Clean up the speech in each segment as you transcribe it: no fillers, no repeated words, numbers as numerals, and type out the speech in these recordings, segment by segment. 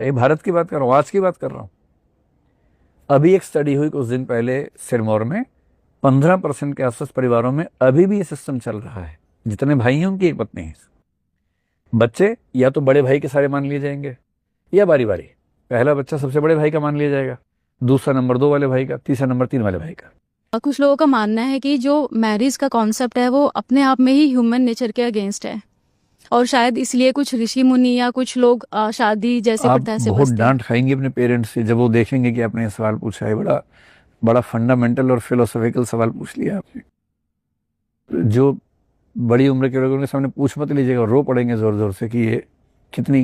ये भारत की बात कर रहा हूँ, आज की बात कर रहा हूँ। अभी एक स्टडी हुई कुछ दिन पहले सिरमौर में, 15% के आसपास परिवारों में अभी भी ये सिस्टम चल रहा है। जितने भाई हैं उनकी एक पत्नी है। बच्चे या तो बड़े भाई के सारे मान लिए जाएंगे, या बारी बारी पहला बच्चा सबसे बड़े भाई का मान लिया जाएगा, दूसरा नंबर 2 वाले भाई का, तीसरा नंबर 3 वाले भाई का। और कुछ लोगों का मानना है कि जो मैरिज का कॉन्सेप्ट है वो अपने आप में ही ह्यूमन नेचर के अगेंस्ट है, और शायद इसलिए कुछ ऋषि मुनि या कुछ लोग शादी जैसे आप प्रथा से बहुत बचते हैं। डांट खाएंगे अपने पेरेंट्स से जब वो देखेंगे कि आपने ये सवाल पूछा है। बड़ा बड़ा फंडामेंटल और फिलोसॉफिकल सवाल पूछ लिया आपने। जो बड़ी उम्र के लोगों के सामने पूछ मत लीजिएगा, रो पड़ेंगे जोर जोर से कि ये कितनी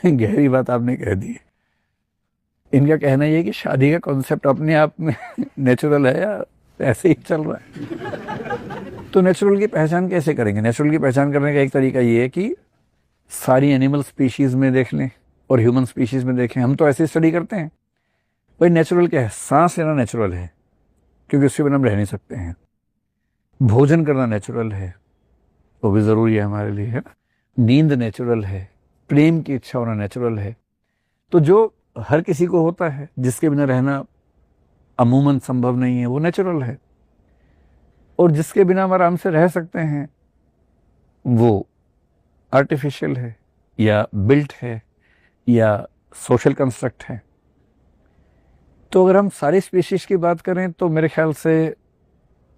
गहरी बात आपने कह दी है। इनका कहना ये है कि शादी का कॉन्सेप्ट अपने आप में नेचुरल है या ऐसे ही चल रहा है। तो नेचुरल की पहचान कैसे करेंगे? नेचुरल की पहचान करने का एक तरीका ये है कि सारी एनिमल स्पीशीज में देख लें और ह्यूमन स्पीशीज में देखें। हम तो ऐसे स्टडी करते हैं। भाई नेचुरल क्या है? सांस लेना नेचुरल है, क्योंकि उसके बिना हम रह नहीं सकते हैं। भोजन करना नेचुरल है, वो भी ज़रूरी है हमारे लिए, है ना। नींद नेचुरल है, प्रेम की इच्छा होना नेचुरल है। तो जो हर किसी को होता है, जिसके बिना रहना अमूमन संभव नहीं है, वो नेचुरल है। और जिसके बिना हम आराम से रह सकते हैं वो आर्टिफिशियल है, या बिल्ट है, या सोशल कंस्ट्रक्ट है। तो अगर हम सारी स्पीशीज की बात करें तो मेरे ख्याल से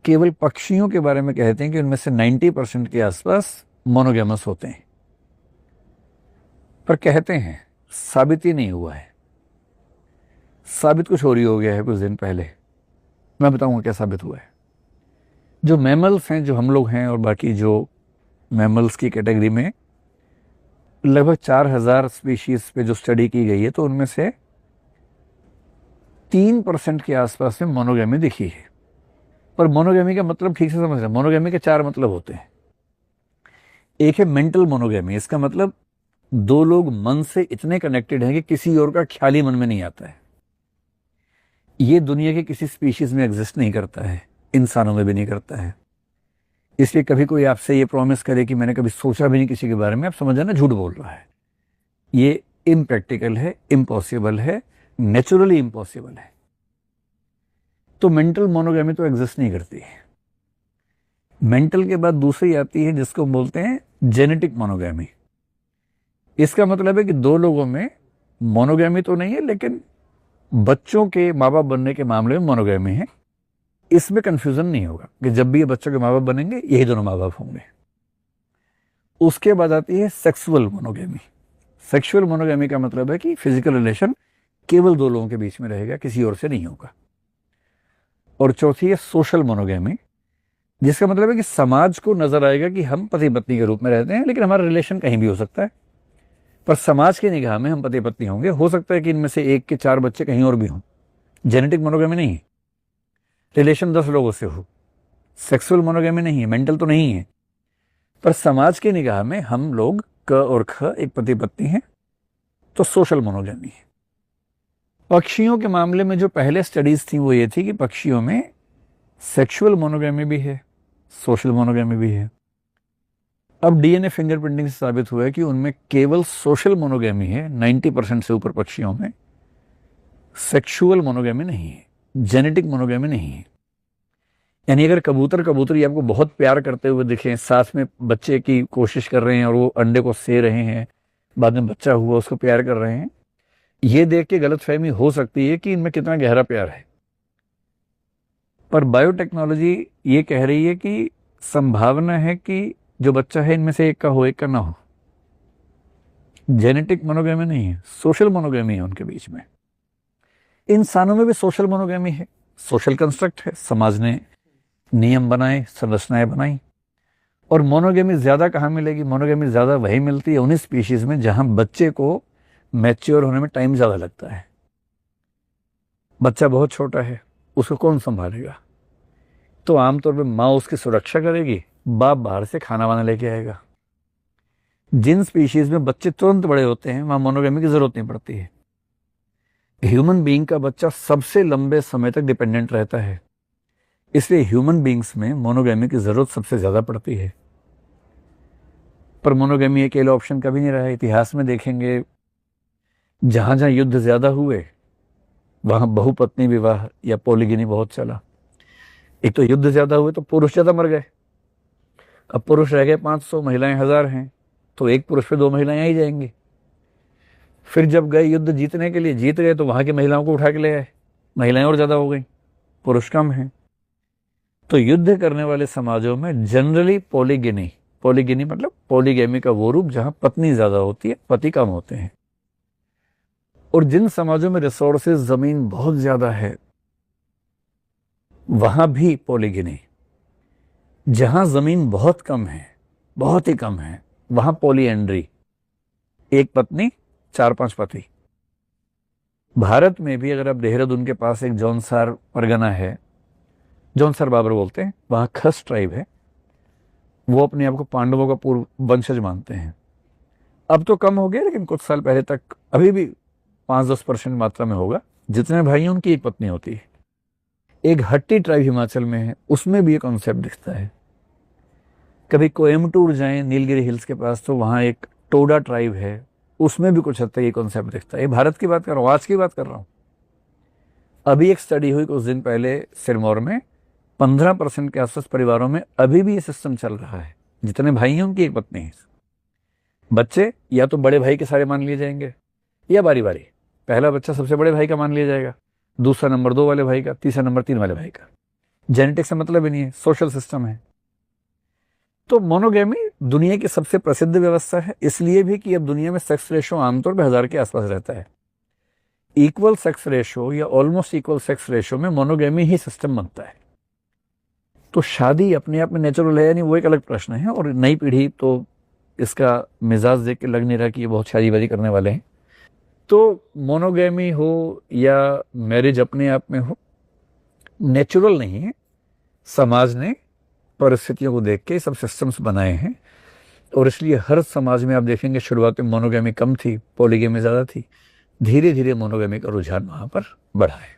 केवल पक्षियों के बारे में कहते हैं कि उनमें से 90% के आसपास मोनोगेमस होते हैं। पर कहते हैं, साबित ही नहीं हुआ है। साबित कुछ और ही हो गया है कुछ दिन पहले। मैं बताऊंगा क्या साबित हुआ है। जो मैमल्स हैं, जो हम लोग हैं, और बाकी जो मैमल्स की कैटेगरी में लगभग 4000 स्पीशीज पे जो स्टडी की गई है, तो उनमें से 3% के आसपास में मोनोगेमी दिखी है। पर मोनोगेमी का मतलब ठीक से समझ रहे हैं। मोनोगेमी के 4 मतलब होते हैं। एक है मेंटल मोनोगेमी। इसका मतलब 2 लोग मन से इतने कनेक्टेड हैं कि किसी और का ख्याल ही मन में नहीं आता है। ये दुनिया के किसी स्पीशीज में एग्जिस्ट नहीं करता है, इंसानों में भी नहीं करता है। इसलिए कभी कोई आपसे ये प्रॉमिस करे कि मैंने कभी सोचा भी नहीं किसी के बारे में, आप समझ जाना झूठ बोल रहा है। ये इम्प्रैक्टिकल है, इम्पॉसिबल है, नेचुरली इम्पॉसिबल है। तो मेंटल मोनोगेमी तो एग्जिस्ट नहीं करती है। मेंटल के बाद दूसरी आती है जिसको बोलते हैं जेनेटिक मोनोगेमी। इसका मतलब है कि 2 लोगों में मोनोगेमी तो नहीं है, लेकिन बच्चों के माँ बाप बनने के मामले में मोनोगेमी है। इसमें कंफ्यूजन नहीं होगा कि जब भी ये बच्चों के माँ बाप बनेंगे यही दोनों माँ बाप होंगे। उसके बाद आती है सेक्सुअल मोनोगेमी। सेक्सुअल मोनोगेमी का मतलब है कि फिजिकल रिलेशन केवल 2 लोगों के बीच में रहेगा, किसी और से नहीं होगा। और चौथी है सोशल मोनोगेमी, जिसका मतलब है कि समाज को नजर आएगा कि हम पति पत्नी के रूप में रहते हैं, लेकिन हमारा रिलेशन कहीं भी हो सकता है। पर समाज की निगाह में हम पति पत्नी होंगे। हो सकता है कि इनमें से 1 के 4 बच्चे कहीं और भी हों। जेनेटिक मोनोगेमी नहीं है। रिलेशन 10 लोगों से हो। सेक्सुअल मोनोगेमी नहीं है, मेंटल तो नहीं है। पर समाज की निगाह में हम लोग क और ख एक पति पत्नी हैं, तो सोशल मोनोगेमी है। पक्षियों के मामले में जो पहले स्टडीज थी वो ये थी कि पक्षियों में सेक्सुअल मोनोगेमी भी है, सोशल मोनोगेमी भी है। अब डीएनए फिंगरप्रिंटिंग से साबित हुआ है कि उनमें केवल सोशल मोनोगेमी है 90% से ऊपर पक्षियों में। सेक्सुअल मोनोगेमी नहीं है, जेनेटिक मोनोगेमी नहीं है। यानी अगर कबूतर कबूतरी आपको बहुत प्यार करते हुए दिखें, साथ में बच्चे की कोशिश कर रहे हैं और वो अंडे को से रहे हैं, बाद में बच्चा हुआ उसको प्यार कर रहे हैं, ये देख के गलतफहमी हो सकती है कि इनमें कितना गहरा प्यार है। पर बायोटेक्नोलॉजी ये कह रही है कि संभावना है कि जो बच्चा है इनमें से एक का हो, एक का ना हो। जेनेटिक मोनोगेमी नहीं है, सोशल मोनोगेमी है उनके बीच में। इंसानों में भी सोशल मोनोगेमी है, सोशल कंस्ट्रक्ट है। समाज ने नियम बनाए, संरचनाएं बनाई। और मोनोगेमी ज्यादा कहाँ मिलेगी? मोनोगेमी ज्यादा वही मिलती है उन्हीं स्पीशीज में जहां बच्चे को मैच्योर होने में टाइम ज्यादा लगता है। बच्चा बहुत छोटा है, उसको कौन संभालेगा? तो आमतौर पे माँ उसकी सुरक्षा करेगी, बाप बाहर से खाना वाना लेके आएगा। जिन स्पीशीज में बच्चे तुरंत बड़े होते हैं वहां मोनोगेमी की जरूरत नहीं पड़ती है। ह्यूमन बीइंग का बच्चा सबसे लंबे समय तक डिपेंडेंट रहता है, इसलिए ह्यूमन बीइंग्स में मोनोगेमी की जरूरत सबसे ज्यादा पड़ती है। पर मोनोगेमी अकेला ऑप्शन कभी नहीं रहा है। इतिहास में देखेंगे जहां जहां युद्ध ज्यादा हुए वहां बहुपत्नी विवाह या पॉलीगिनी बहुत चला। एक तो युद्ध ज्यादा हुए तो पुरुष ज्यादा मर गए, अब पुरुष रह गए 500, महिलाएं 1000 हैं, तो एक पुरुष पे 2 महिलाएं आ ही जाएंगी। फिर जब गए युद्ध जीतने के लिए, जीत गए तो वहां की महिलाओं को उठा के ले आए, महिलाएं और ज्यादा हो गई, पुरुष कम हैं। तो युद्ध करने वाले समाजों में जनरली पॉलीगिनी, पॉलीगिनी मतलब पॉलीगैमी का वो रूप जहां पत्नी ज्यादा होती है, पति कम होते हैं। और जिन समाजों में रिसोर्सेज, जमीन बहुत ज्यादा है, वहां भी पॉलीगिनी। जहां जमीन बहुत कम है, बहुत ही कम है, वहां पॉलीएंड्री, एक पत्नी 4-5 पति। भारत में भी अगर आप देहरादून के पास एक जौनसार परगना है, जौनसार बाबर बोलते हैं, वहां खस ट्राइब है, वो अपने आप को पांडवों का पूर्व वंशज मानते हैं। अब तो कम हो गया, लेकिन कुछ साल पहले तक अभी भी 5-10% मात्रा में होगा। जितने भाई हैं उनकी एक पत्नी होती है। एक हट्टी ट्राइब हिमाचल में है, उसमें भी ये कॉन्सेप्ट दिखता है। कभी कोयम्बटूर जाएं नीलगिरी हिल्स के पास, तो वहां एक टोडा ट्राइब है, उसमें भी कुछ हद तक ये कॉन्सेप्ट दिखता है। ये भारत की बात कर रहा हूँ, आज की बात कर रहा हूँ। अभी एक स्टडी हुई कुछ दिन पहले सिरमौर में, 15% के आसपास परिवारों में अभी भी ये सिस्टम चल रहा है। जितने भाई हैं उनकी एक पत्नी है। बच्चे या तो बड़े भाई के सारे मान लिए जाएंगे, या बारी बारी, पहला बच्चा सबसे बड़े भाई का मान लिया जाएगा, दूसरा नंबर 2 वाले भाई का, तीसरा नंबर 3 वाले भाई का। जेनेटिक्स से मतलब ही नहीं है, सोशल सिस्टम है। तो मोनोगेमी दुनिया की सबसे प्रसिद्ध व्यवस्था है, इसलिए भी कि अब दुनिया में सेक्स रेशो आमतौर पर 1000 के आसपास रहता है। इक्वल सेक्स रेशो या ऑलमोस्ट इक्वल सेक्स रेशो में मोनोगेमी ही सिस्टम बनता है। तो शादी अपने आप में नेचुरल है या नहीं, वो एक अलग प्रश्न है। और नई पीढ़ी तो इसका मिजाज देख के लग नहीं रहा कि ये बहुत शादीबाजी करने वाले हैं। तो मोनोगेमी हो या मैरिज अपने आप में हो, नेचुरल नहीं है। समाज ने परिस्थितियों को देख के सब सिस्टम्स बनाए हैं, और इसलिए हर समाज में आप देखेंगे शुरुआत में मोनोगेमी कम थी, पॉलीगेमी ज्यादा थी। धीरे धीरे मोनोगेमी का रुझान वहां पर बढ़ा है।